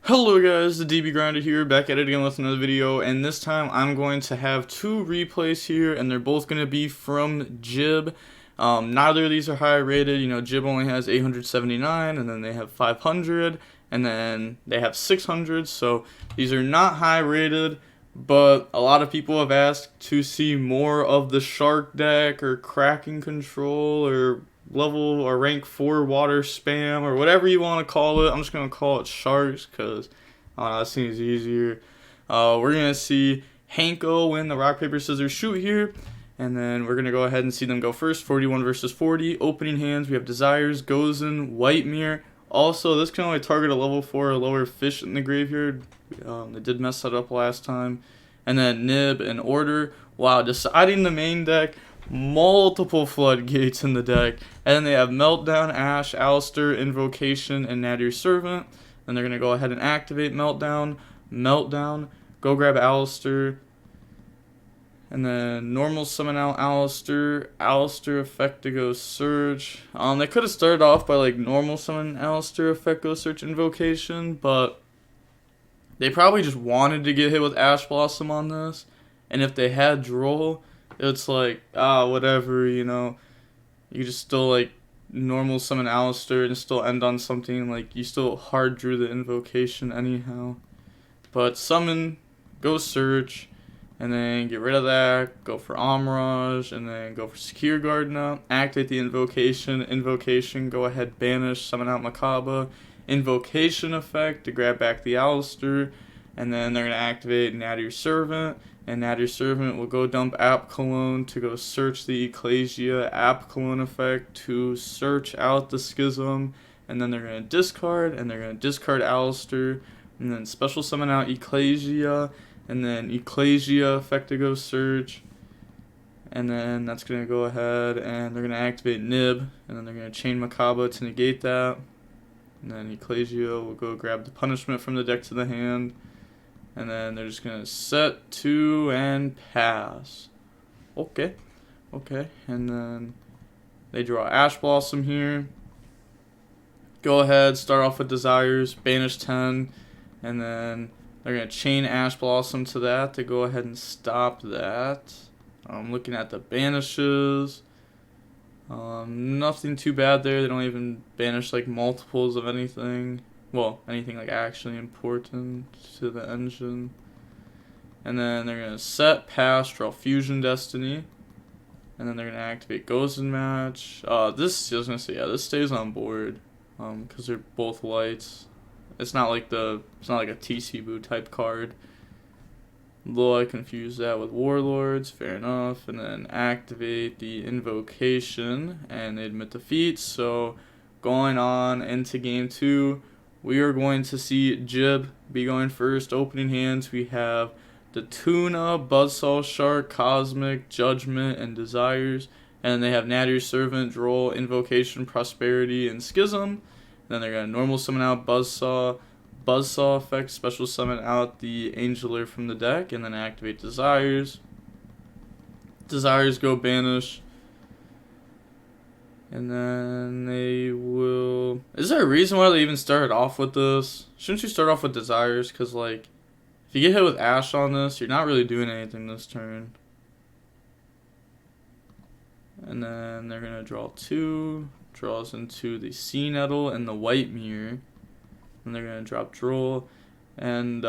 Hello guys, the DB Grinder here, back at it again with another video, and this time I'm going to have two replays here, and they're both going to be from Jib. Neither of these are high rated. You know, Jib only has 879, and then they have 500, and then they have 600, so these are not high rated, but a lot of people have asked to see more of the Shark deck, or Kraken Control, or level or rank 4 water spam, or whatever you want to call it. I'm just going to call it Sharks because that seems easier. We're going to see Hanko win the rock, paper, scissors, shoot here. And then we're going to go ahead and see them go first. 41 versus 40. Opening hands, we have Desires, Gozen, White Mirror. Also, this can only target a level 4 or lower fish in the graveyard. They did mess that up last time. And then Nib and Order. Wow, deciding the main deck. Multiple floodgates in the deck, and then they have Meltdown, Ash, Alistair, Invocation, and Nadir Servant. Then they're going to go ahead and activate Meltdown, go grab Alistair, and then normal summon out Alistair effect to go Surge. They could have started off by like normal summon Alistair effect go Search Invocation, but they probably just wanted to get hit with Ash Blossom on this, and if they had Droll, it's like, whatever, you know, you just still, like, normal summon Alistair and still end on something, like, you still hard drew the invocation anyhow. But summon, go search, and then get rid of that, go for Omrage, and then go for Secure Gardener, activate the invocation, go ahead, banish, summon out Makaba, invocation effect to grab back the Alistair, and then they're going to activate Nadir Servant, and Nadir Servant will go dump App Cologne to go search the Ecclesia, App Cologne effect to search out the Schism, and then they're going to discard, and they're going to discard Alistair, and then special summon out Ecclesia, and then Ecclesia effect to go search, and then that's going to go ahead, and they're going to activate Nib, and then they're going to chain Makaba to negate that, and then Ecclesia will go grab the punishment from the deck to the hand. And then they're just going to set 2 and pass. Okay. And then they draw Ash Blossom here. Go ahead, start off with Desires, banish 10. And then they're going to chain Ash Blossom to that to go ahead and stop that. I'm looking at the banishes. Nothing too bad there. They don't even banish like multiples of anything. Well, anything like actually important to the engine. And then they're going to set, pass, draw Fusion Destiny. And then they're going to activate Gozen Match. This, I was going to say, yeah, this stays on board. Because they're both lights. It's not like a TC Boo type card. Though I confuse that with Warlords, fair enough. And then activate the Invocation. And they admit defeat. So, going on into Game 2. We are going to see Jib be going first. Opening hands, we have the Tuna, Buzzsaw Shark, Cosmic, Judgment, and Desires. And they have Nadir Servant, Droll, Invocation, Prosperity, and Schism. And then they're going to normal summon out Buzzsaw effect, special summon out the Angeler from the deck, and then activate Desires. Desires go banish. And then they will... Is there a reason why they even started off with this? Shouldn't you start off with Desires? Because, like, if you get hit with Ash on this, you're not really doing anything this turn. And then they're going to draw 2. Draws into the Sea Nettle and the White Mirror. And they're going to drop Droll. And,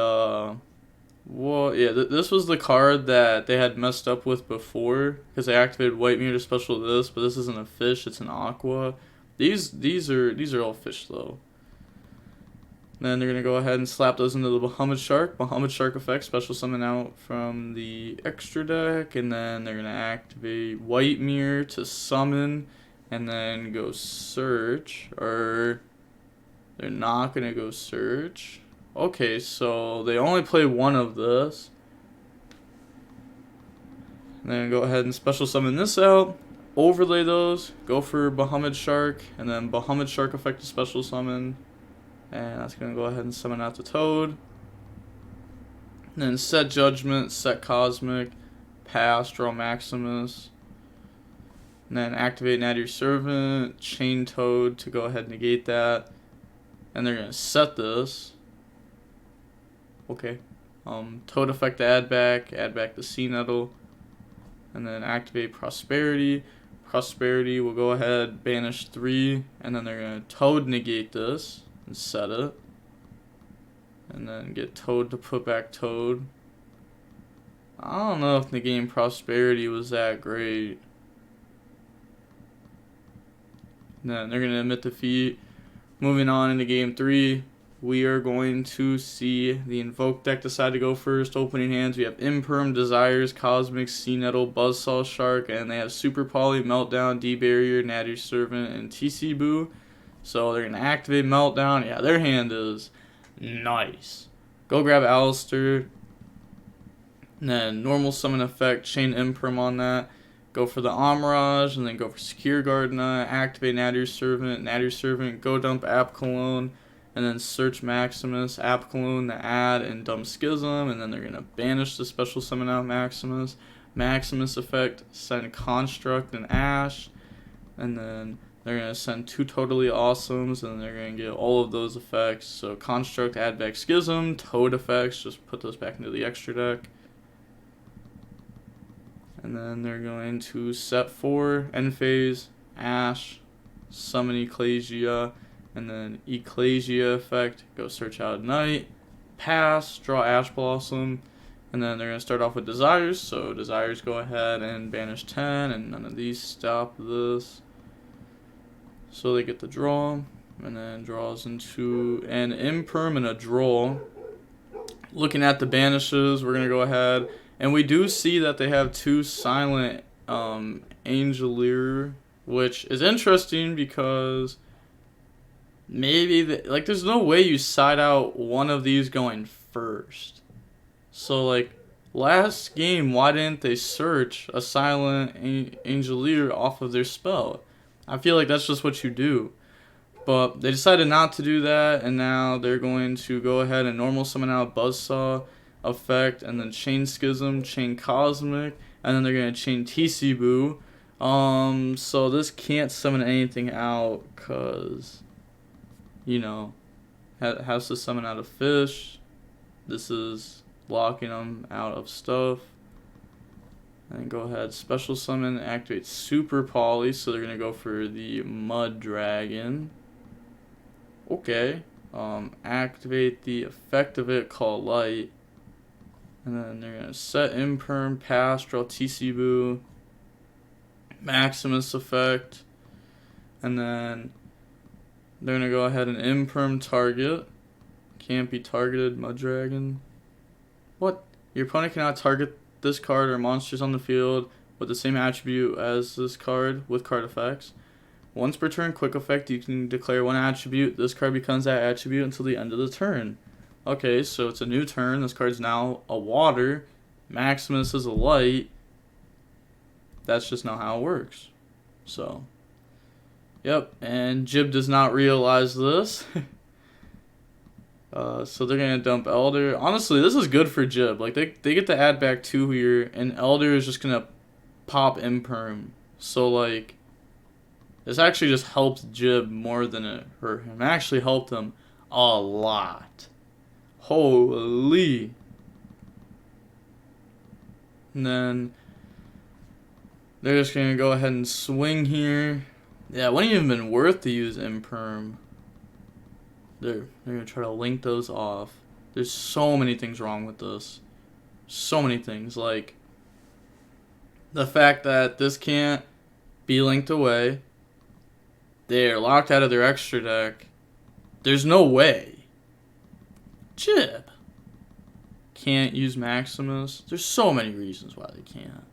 well, yeah, this was the card that they had messed up with before, because they activated White Mirror to special this, but this isn't a fish, it's an aqua. These are all fish though. Then they're gonna go ahead and slap those into the Bahamut Shark effect, special summon out from the extra deck, and then they're gonna activate White Mirror to summon, and then go search, or they're not gonna go search. Okay, so they only play one of this. And then go ahead and special summon this out. Overlay those. Go for Bahamut Shark. And then Bahamut Shark effect to special summon. And that's going to go ahead and summon out the Toad. And then set Judgment, set Cosmic, pass, draw Maximus. And then activate Nadir Servant, chain Toad to go ahead and negate that. And they're going to set this. Okay. Toad effect to add back the Sea Nettle, and then activate Prosperity. Prosperity will go ahead, banish 3, and then they're going to Toad negate this and set it. And then get Toad to put back Toad. I don't know if negating Prosperity was that great. And then they're going to emit defeat. Moving on into game 3, we are going to see the Invoked deck decide to go first. Opening hands, we have Imperm, Desires, Cosmic, Sea Nettle, Buzzsaw Shark, and they have Super Poly, Meltdown, D-Barrier, Natty Servant, and TC Boo. So they're going to activate Meltdown. Yeah, their hand is nice. Go grab Alistair. And then normal summon effect, chain Imperm on that. Go for the Amirage, and then go for Secure Gardena, activate Natty Servant, go dump Apcalone, and then search Maximus, Apcalone, the add, and dump Schism, and then they're going to banish the special summon out Maximus. Maximus effect, send Construct and Ash, and then they're going to send 2 Totally Awesomes, and they're going to get all of those effects. So Construct, add back Schism, Toad effects, just put those back into the extra deck. And then they're going to set 4, end phase, Ash, summon Ecclesia, and then Ecclesia effect, go search out Night, pass, draw Ash Blossom, and then they're going to start off with Desires, so Desires go ahead and banish 10, and none of these stop this. So they get the draw, and then draws into an Imperm and a draw. Looking at the banishes, we're going to go ahead. And we do see that they have 2 silent Angelier, which is interesting because maybe, there's no way you side out one of these going first. So, last game, why didn't they search a silent Angelier off of their spell? I feel like that's just what you do. But they decided not to do that, and now they're going to go ahead and normal summon out Buzzsaw effect, and then chain Schism, chain Cosmic, and then they're going to chain TC Boo. So this can't summon anything out because, has to summon out a fish. This is locking them out of stuff. And go ahead, special summon, activate Super Poly, so they're going to go for the Mud Dragon. Okay. Activate the effect of it, called Light. And then they're going to set Imperm, pass, draw TC Boo, Maximus effect. And then they're going to go ahead and Imperm target. Can't be targeted, Mud Dragon. What? Your opponent cannot target this card or monsters on the field with the same attribute as this card with card effects. Once per turn, quick effect, you can declare 1 attribute. This card becomes that attribute until the end of the turn. Okay, so it's a new turn. This card's now a water. Maximus is a light. That's just not how it works. So, yep. And Jib does not realize this. So they're going to dump Elder. Honestly, this is good for Jib. They get to add back 2 here. And Elder is just going to pop Imperm. So, this actually just helps Jib more than it hurt him. It actually helped him a lot. Holy. And then they're just going to go ahead and swing here. Yeah, it wouldn't even been worth to use Imperm. They're going to try to link those off. There's so many things wrong with this. So many things. Like the fact that this can't be linked away. They're locked out of their extra deck. There's no way. Jib can't use Maximus. There's so many reasons why they can't.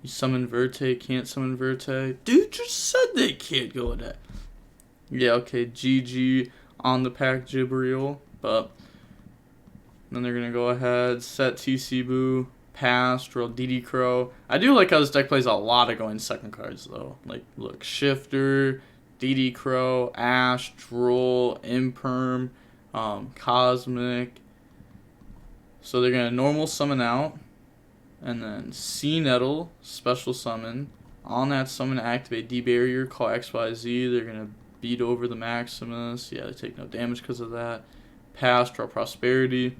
You summon Verte, can't summon Verte. Dude just said they can't go with that. Yeah, okay, GG on the pack Jibriel. But then they're going to go ahead, set TC Boo, pass, draw dotKuro. I do like how this deck plays a lot of going second cards, though. Look, Shifter, dotKuro, Ash, Droll, Imperm, Cosmic. So they're going to normal summon out. And then Sea Nettle, special summon. On that summon, activate D-Barrier, call XYZ. They're going to beat over the Maximus. Yeah, they take no damage because of that. pass, draw Prosperity.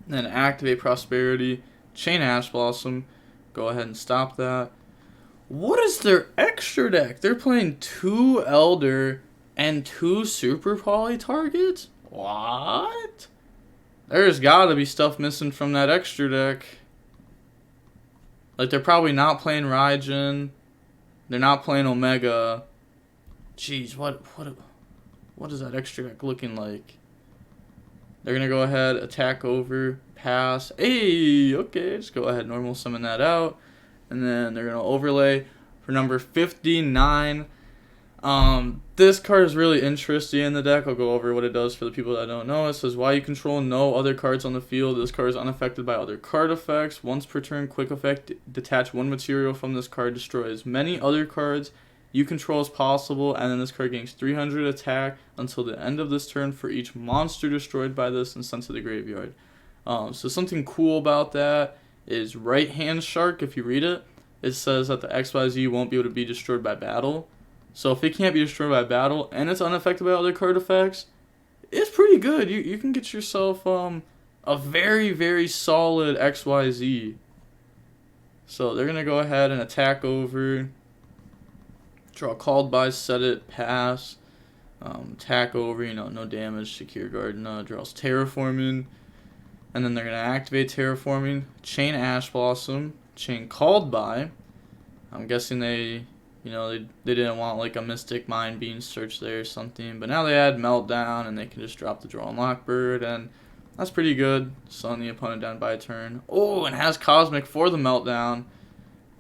Then activate Prosperity, chain Ash Blossom. Go ahead and stop that. What is their extra deck? They're playing 2 Elder and 2 Super Poly targets? What? There's gotta be stuff missing from that extra deck. Like, they're probably not playing Raijin. They're not playing Omega. Jeez, what is that extra deck looking like? They're going to go ahead, attack over, pass. Hey, okay, just go ahead, normal summon that out. And then they're going to overlay for number 59. This card is really interesting in the deck. I'll go over what it does for the people that don't know. It says, while you control no other cards on the field, this card is unaffected by other card effects. Once per turn, quick effect, detach 1 material from this card, destroy as many other cards you control as possible, and then this card gains 300 attack until the end of this turn for each monster destroyed by this and sent to the graveyard. So something cool about that is Right Hand Shark. If you read it, it says that the XYZ won't be able to be destroyed by battle. So if it can't be destroyed by battle and it's unaffected by other card effects, it's pretty good. You can get yourself a very, very solid XYZ. So they're going to go ahead and attack over. Draw Called By, set it, pass. Attack over, no damage. Secure Garden, draws Terraforming. And then they're going to activate Terraforming. Chain Ash Blossom. Chain Called By. I'm guessing they didn't want like a Mystic Mind being searched there or something. But now they add Meltdown and they can just drop the Draw Unlock Bird. And that's pretty good. Slowing the opponent down by a turn. Oh, and has Cosmic for the Meltdown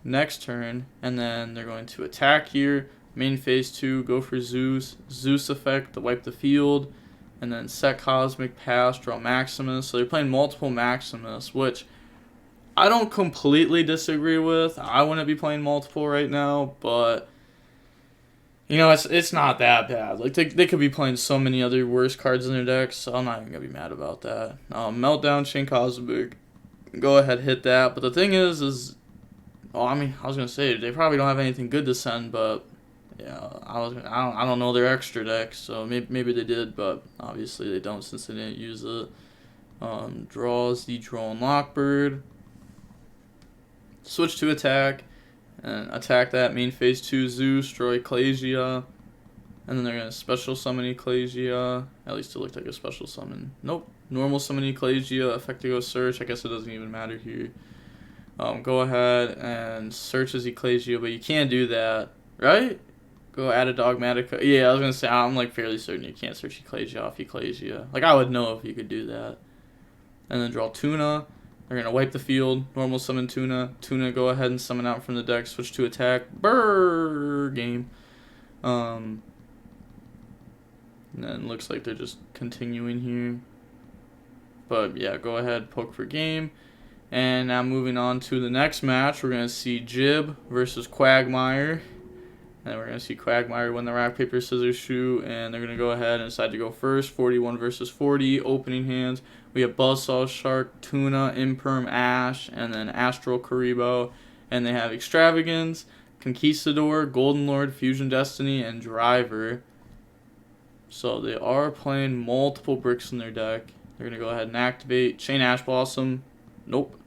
next turn. And then they're going to attack here. Main phase 2, go for Zeus. Zeus effect to wipe the field. And then set Cosmic, pass, draw Maximus. So they're playing multiple Maximus, which I don't completely disagree with. I wouldn't be playing multiple right now, but it's not that bad. Like they could be playing so many other worse cards in their decks, so I'm not even gonna be mad about that. Meltdown, Chain Cosmic, go ahead, hit that. But the thing is, I was gonna say they probably don't have anything good to send, but yeah, I don't know their extra deck, so maybe they did, but obviously they don't since they didn't use it. Draws the Draw Unlock Bird. Switch to attack, and attack that main phase 2 Zeus, destroy Ecclesia, and then they're going to special summon Ecclesia. At least it looked like a special summon. Nope. Normal summon Ecclesia, effect to go search. I guess it doesn't even matter here. Go ahead and search as Ecclesia, but you can't do that, right? Go add a Dogmatika. Yeah, I was going to say, I'm like fairly certain you can't search Ecclesia off Ecclesia. Like, I would know if you could do that. And then draw Tuna. They're going to wipe the field, normal summon Tuna. Tuna, go ahead and summon out from the deck, switch to attack. Brrr, game. And then looks like they're just continuing here. But yeah, go ahead, poke for game. And now moving on to the next match, we're going to see Jib versus Quagmire. And we're going to see Quagmire win the rock, paper, scissors, shoot. And they're going to go ahead and decide to go first. 41 versus 40, opening hands. We have Buzzsaw, Shark, Tuna, Imperm, Ash, and then Astral Karibo. And they have Extravagance, Conquistador, Golden Lord, Fusion Destiny, and Driver. So they are playing multiple bricks in their deck. They're going to go ahead and activate Chain Ash Blossom. Nope.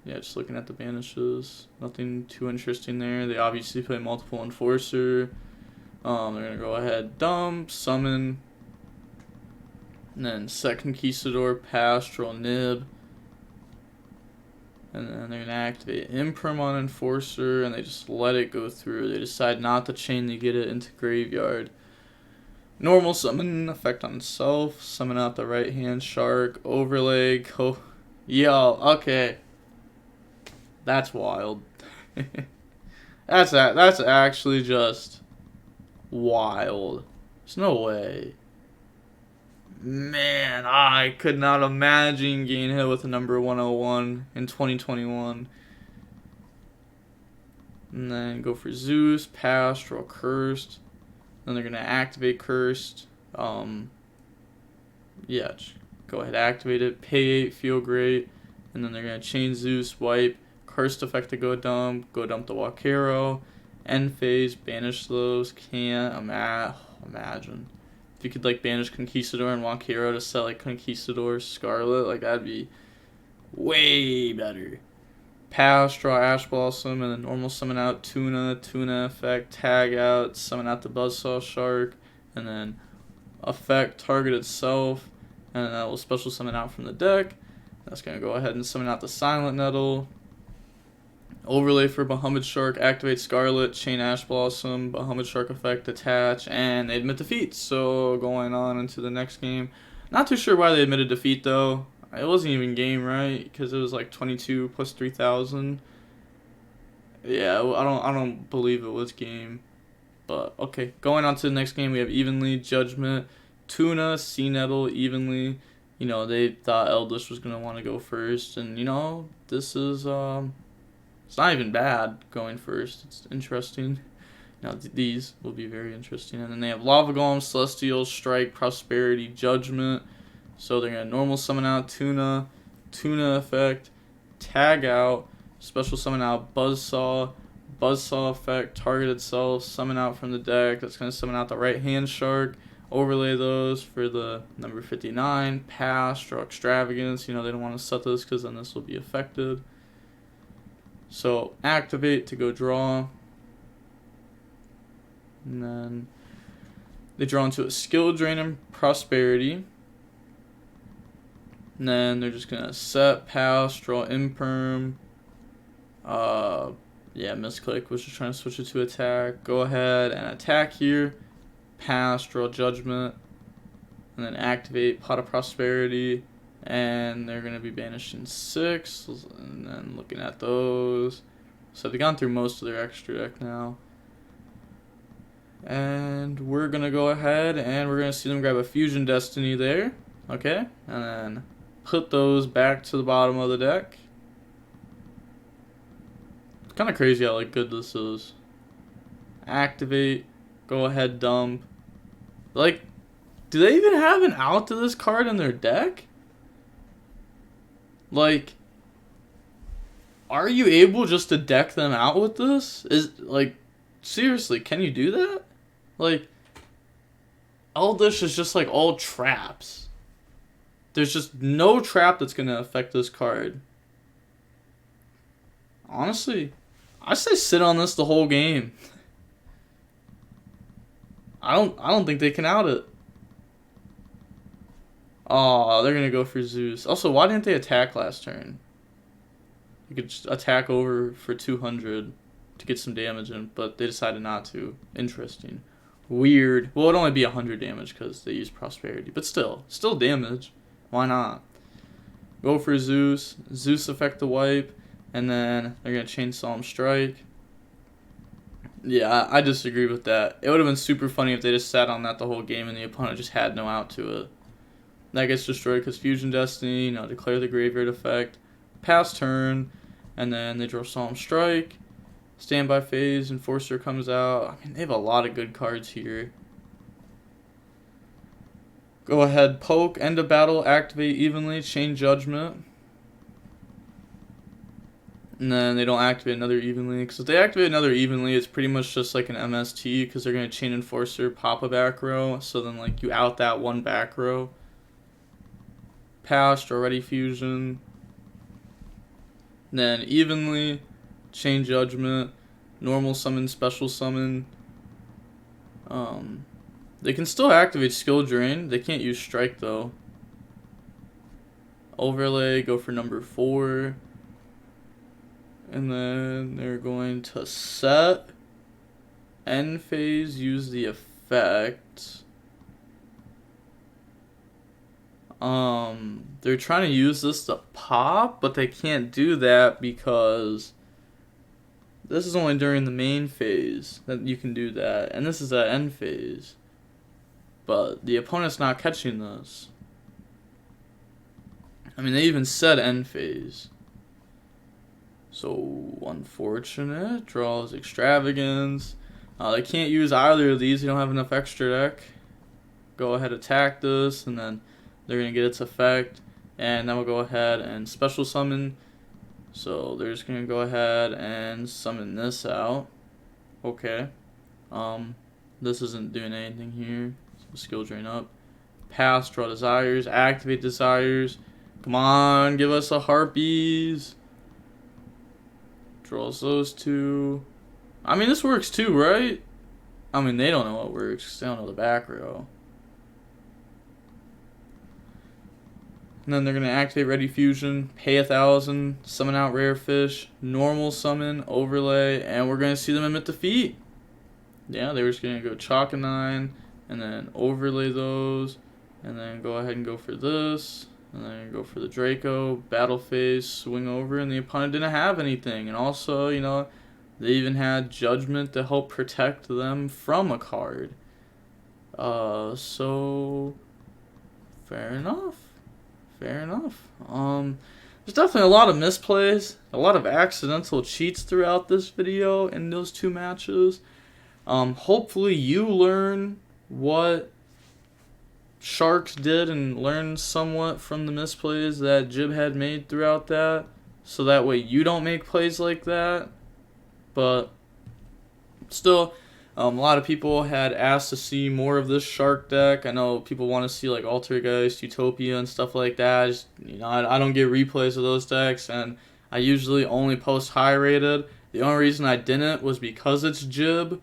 Yeah, just looking at the banishes. Nothing too interesting there. They obviously play multiple Enforcer. They're going to go ahead, dump, summon, and then set Conquistador, pass, draw Nib. And then they're going to activate Imperm on Enforcer, and they just let it go through. They decide not to chain to get it into graveyard. Normal summon, effect on itself. Summon out the right hand Shark, overlay, Yo, okay. That's wild. That's actually just wild. There's no way. Man, I could not imagine getting hit with a number 101 in 2021. And then go for Zeus, pass, draw Cursed. Then they're going to activate Cursed. Yeah, go ahead, activate it. Pay 8, feel great. And then they're going to chain Zeus, wipe. Cursed effect to go dump the Wakero. End phase, banish those. Can't imagine. If you could like banish Conquistador and want Kiro to set like Conquistador Scarlet, like that'd be way better. Pass, draw Ash Blossom, and then normal summon out Tuna effect, tag out, summon out the Buzzsaw Shark, and then effect target itself, and then that will special summon out from the deck. That's going to go ahead and summon out the Silent Nettle. Overlay for Bahamut Shark, activate Scarlet, chain Ash Blossom, Bahamut Shark effect, attach, and they admit defeat. So going on into the next game. Not too sure why they admitted defeat though. It wasn't even game, right? Because it was like 22 plus 3,000. Yeah, I don't believe it was game. But okay, going on to the next game, we have Evenly, Judgment, Tuna, Sea Nettle, Evenly. You know, they thought Eldritch was going to want to go first. And, you know, this is, it's not even bad going first. It's interesting. Now, these will be very interesting. And then they have Lava Golem, Celestial, Strike, Prosperity, Judgment. So they're going to normal summon out Tuna effect, tag out, special summon out Buzzsaw effect, target itself, summon out from the deck. That's going to summon out the right hand shark. Overlay those for the number 59, pass, draw Extravagance. You know, they don't want to set this because then this will be affected. So activate to go draw. And then they draw into a Skill Drain and Prosperity. And then they're just going to set, pass, draw Imperm. Yeah, misclick, was just trying to switch it to attack. Go ahead and attack here. Pass, draw Judgment, and then activate Pot of Prosperity, and they're going to be banishing 6, and then looking at those. So they've gone through most of their extra deck now. And we're going to go ahead and we're going to see them grab a Fusion Destiny there, okay? And then put those back to the bottom of the deck. It's kind of crazy how like good this is. Activate, go ahead, dump. Like, do they even have an out to this card in their deck? Like, are you able just to deck them out with this? Like, seriously, can you do that? Like, Eldritch is just like all traps. There's just no trap that's gonna affect this card. Honestly, I say sit on this the whole game. I don't think they can out it. Oh, they're gonna go for Zeus. Also, why didn't they attack last turn? You could just attack over for 200 to get some damage in, but they decided not to. Interesting. Weird. Well, it'd only be 100 damage because they use Prosperity, but still damage. Why not? Go for Zeus. Zeus affect the wipe, and then they're gonna Chainsaw him Strike. Yeah, I disagree with that. It would have been super funny if they just sat on that the whole game and the opponent just had no out to it. That gets destroyed because Fusion Destiny, you know, declare the graveyard effect, pass turn, and then they draw Solemn Strike, standby phase, Enforcer comes out. I mean, they have a lot of good cards here. Go ahead, poke, end of battle, activate Evenly, chain Judgment. And then they don't activate another Evenly. Because if they activate another Evenly, it's pretty much just like an MST. Because they're going to chain Enforcer, pop a back row. So then like you out that one back row. Pass, draw Ready Fusion. And then Evenly, chain Judgment, normal summon, special summon. They can still activate Skill Drain. They can't use Strike though. Overlay, go for number 4. And then they're going to set, end phase, use the effect. They're trying to use this to pop, but they can't do that because this is only during the main phase that you can do that. And this is at end phase. But the opponent's not catching this. I mean, they even said end phase. So, unfortunate. Draws Extravagance. They can't use either of these. They don't have enough extra deck. Go ahead, attack this, and then they're going to get its effect. And then we'll go ahead and special summon. So, they're just going to go ahead and summon this out. Okay. This isn't doing anything here. skill drain up. Pass, draw desires, activate desires. Come on, give us a Harpies. Draws those two. I mean, this works too, right? I mean, they don't know what works. They don't know the back row. And then they're going to activate Ready Fusion, pay 1,000, summon out Rare Fish, normal summon, overlay, and we're going to see them emit defeat. Yeah, they were just going to go chalk a 9, and then overlay those, and then go ahead and go for this, and then go for the Draco, battle phase, swing over, and the opponent didn't have anything. And also, you know, they even had Judgment to help protect them from a card. So, fair enough. Fair enough. There's definitely a lot of misplays, a lot of accidental cheats throughout this video in those two matches. Hopefully you learn what Sharks did and learn somewhat from the misplays that Jib had made throughout that, so that way you don't make plays like that. But still, a lot of people had asked to see more of this Shark deck. I know people want to see like Altergeist, Utopia, and stuff like that. I don't get replays of those decks, and I usually only post high rated. The only reason I didn't was because it's Jib.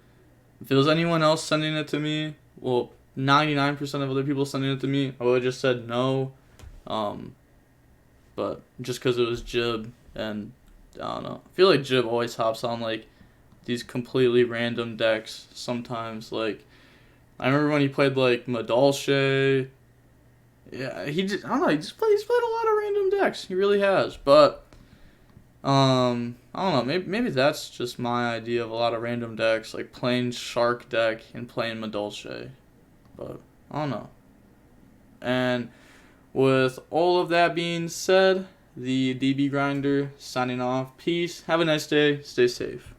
If it was anyone else sending it to me, well, 99% of other people sending it to me, I would have just said no. But just because it was Jib, and I don't know, I feel like Jib always hops on like these completely random decks sometimes. Like, I remember when he played like Madolche. Yeah, I don't know, he's played a lot of random decks. He really has. But I don't know, maybe that's just my idea of a lot of random decks, like playing Shark deck and playing Madolche. But I don't know. And with all of that being said, the DB Grinder signing off. Peace. Have a nice day. Stay safe.